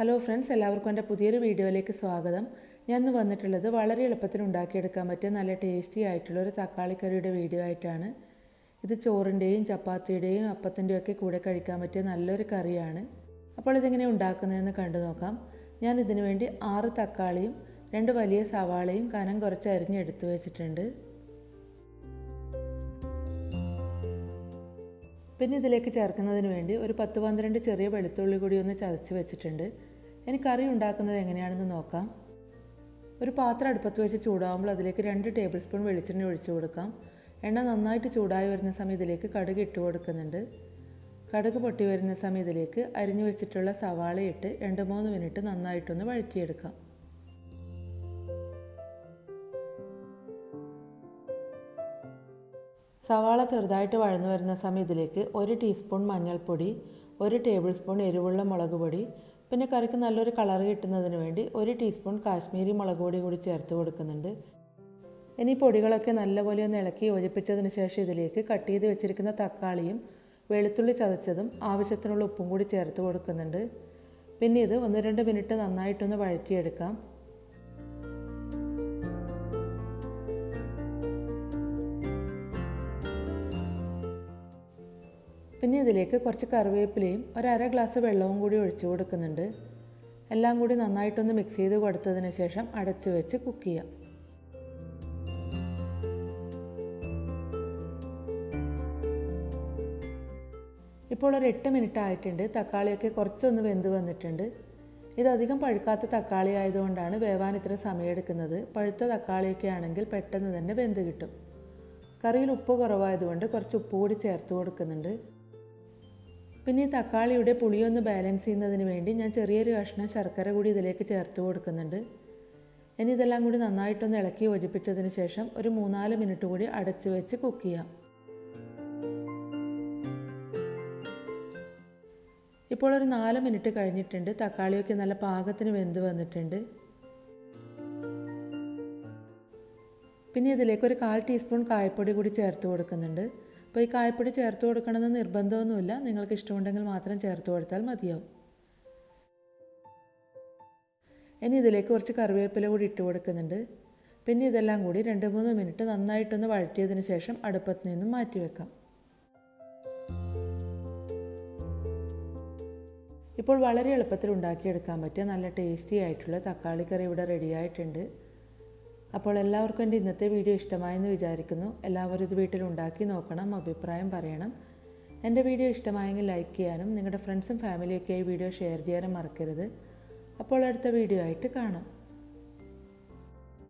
Hello friends, എല്ലാവർക്കും എൻ്റെ പുതിയൊരു വീഡിയോയിലേക്ക് സ്വാഗതം. ഞാൻ ഇന്ന് വന്നിട്ടുള്ളത് വളരെ എളുപ്പത്തിൽ ഉണ്ടാക്കിയെടുക്കാൻ പറ്റിയ നല്ല ടേസ്റ്റി ആയിട്ടുള്ള ഒരു തക്കാളിക്കറിയുടെ വീഡിയോ ആയിട്ടാണ്. ഇത് ചോറിൻ്റെയും ചപ്പാത്തിയുടെയും അപ്പത്തിൻ്റെയും ഒക്കെ കൂടെ കഴിക്കാൻ പറ്റിയ നല്ലൊരു കറിയാണ്. അപ്പോൾ ഇതെങ്ങനെ ഉണ്ടാക്കുന്നതെന്ന് കണ്ടു നോക്കാം. ഞാൻ ഇതിനു വേണ്ടി 6 തക്കാളിയും 2 വലിയ സവാളയും കനം കുറച്ച് അരിഞ്ഞെടുത്ത് വെച്ചിട്ടുണ്ട്. പിന്നെ ഇതിലേക്ക് ചേർക്കുന്നതിന് വേണ്ടി ഒരു 10-12 ചെറിയ വെളുത്തുള്ളി കൂടി ഒന്ന് ചതച്ച് വെച്ചിട്ടുണ്ട്. ഇനി കറി ഉണ്ടാക്കുന്നത് എങ്ങനെയാണെന്ന് നോക്കാം. ഒരു പാത്രം അടുപ്പത്ത് വെച്ച് ചൂടാകുമ്പോൾ അതിലേക്ക് 2 ടേബിൾ സ്പൂൺ വെളിച്ചെണ്ണ ഒഴിച്ചു കൊടുക്കാം. എണ്ണ നന്നായിട്ട് ചൂടായി വരുന്ന സമയം ഇതിലേക്ക് കടുക് ഇട്ട് കൊടുക്കുന്നുണ്ട്. കടുക് പൊട്ടി വരുന്ന സമയം ഇതിലേക്ക് അരിഞ്ഞു വെച്ചിട്ടുള്ള സവാള ഇട്ട് 2-3 മിനിറ്റ് നന്നായിട്ടൊന്ന് വഴറ്റിയെടുക്കാം. സവാള ചെറുതായിട്ട് വഴന്നു വരുന്ന സമയം ഇതിലേക്ക് 1 ടീസ്പൂൺ മഞ്ഞൾപ്പൊടി, 1 ടേബിൾ സ്പൂൺ എരിവുള്ള മുളക് പൊടി, പിന്നെ കറിക്ക് നല്ലൊരു കളർ കിട്ടുന്നതിന് വേണ്ടി 1 ടീസ്പൂൺ കാശ്മീരി മുളക് പൊടി കൂടി ചേർത്ത് കൊടുക്കുന്നുണ്ട്. ഇനി പൊടികളൊക്കെ നല്ലപോലെ ഒന്ന് ഇളക്കി യോജിപ്പിച്ചതിന് ശേഷം ഇതിലേക്ക് കട്ട് ചെയ്ത് വെച്ചിരിക്കുന്ന തക്കാളിയും വെളുത്തുള്ളി ചതച്ചതും ആവശ്യത്തിനുള്ള ഉപ്പും കൂടി ചേർത്ത് കൊടുക്കുന്നുണ്ട്. പിന്നെ ഇത് 1-2 മിനിറ്റ് നന്നായിട്ടൊന്ന് വഴറ്റിയെടുക്കാം. പിന്നെ ഇതിലേക്ക് കുറച്ച് കറിവേപ്പിലയും 1/2 ഗ്ലാസ് വെള്ളവും കൂടി ഒഴിച്ചു കൊടുക്കുന്നുണ്ട്. എല്ലാം കൂടി നന്നായിട്ടൊന്ന് മിക്സ് ചെയ്ത് കൊടുത്തതിന് ശേഷം അടച്ചു വെച്ച് കുക്ക് ചെയ്യാം. ഇപ്പോൾ ഒരു 8 മിനിറ്റ് ആയിട്ടുണ്ട്. തക്കാളിയൊക്കെ കുറച്ചൊന്ന് വെന്ത് വന്നിട്ടുണ്ട്. ഇതധികം പഴുക്കാത്ത തക്കാളി ആയതുകൊണ്ടാണ് വേവാൻ ഇത്ര സമയമെടുക്കുന്നത്. പഴുത്ത തക്കാളിയൊക്കെ ആണെങ്കിൽ പെട്ടെന്ന് തന്നെ വെന്ത് കിട്ടും. കറിയിൽ ഉപ്പ് കുറവായതുകൊണ്ട് കുറച്ച് ഉപ്പ് കൂടി ചേർത്ത് കൊടുക്കുന്നുണ്ട്. പിന്നെ ഈ തക്കാളിയുടെ പുളിയൊന്ന് ബാലൻസ് ചെയ്യുന്നതിന് വേണ്ടി ഞാൻ ചെറിയൊരു കഷ്ണം ശർക്കര കൂടി ഇതിലേക്ക് ചേർത്ത് കൊടുക്കുന്നുണ്ട്. ഇനി ഇതെല്ലാം കൂടി നന്നായിട്ടൊന്ന് ഇളക്കി യോജിപ്പിച്ചതിന് ശേഷം ഒരു 3-4 മിനിറ്റ് കൂടി അടച്ചു വെച്ച് കുക്ക് ചെയ്യാം. ഇപ്പോൾ ഒരു 4 മിനിറ്റ് കഴിഞ്ഞിട്ടുണ്ട്. തക്കാളിയൊക്കെ നല്ല പാകത്തിന് വെന്ത് വന്നിട്ടുണ്ട്. പിന്നെ ഇതിലേക്ക് ഒരു 1/4 ടീസ്പൂൺ കായപ്പൊടി കൂടി ചേർത്ത് കൊടുക്കുന്നുണ്ട്. അപ്പോൾ ഈ കായപ്പൊടി ചേർത്ത് കൊടുക്കണമെന്ന് നിർബന്ധമൊന്നുമില്ല. നിങ്ങൾക്ക് ഇഷ്ടമുണ്ടെങ്കിൽ മാത്രം ചേർത്ത് കൊടുത്താൽ മതിയാവും. ഇനി ഇതിലേക്ക് കുറച്ച് കറിവേപ്പില കൂടി ഇട്ട് കൊടുക്കുന്നുണ്ട്. പിന്നെ ഇതെല്ലാം കൂടി 2-3 മിനിറ്റ് നന്നായിട്ടൊന്ന് വഴറ്റിയതിന് ശേഷം അടുപ്പത്ത് നിന്നും മാറ്റി വെക്കാം. ഇപ്പോൾ വളരെ എളുപ്പത്തിൽ ഉണ്ടാക്കിയെടുക്കാൻ പറ്റിയ നല്ല ടേസ്റ്റി ആയിട്ടുള്ള തക്കാളി കറി ഇവിടെ റെഡിയായിട്ടുണ്ട്. അപ്പോൾ എല്ലാവർക്കും എൻ്റെ ഇന്നത്തെ വീഡിയോ ഇഷ്ടമായെന്ന് വിചാരിക്കുന്നു. എല്ലാവരും ഇത് വീട്ടിൽ ഉണ്ടാക്കി നോക്കണം, അഭിപ്രായം പറയണം. എൻ്റെ വീഡിയോ ഇഷ്ടമായെങ്കിൽ ലൈക്ക് ചെയ്യാനും നിങ്ങളുടെ ഫ്രണ്ട്സും ഫാമിലിയൊക്കെയായി വീഡിയോ ഷെയർ ചെയ്യാനും മറക്കരുത്. അപ്പോൾ അടുത്ത വീഡിയോ ആയിട്ട് കാണാം.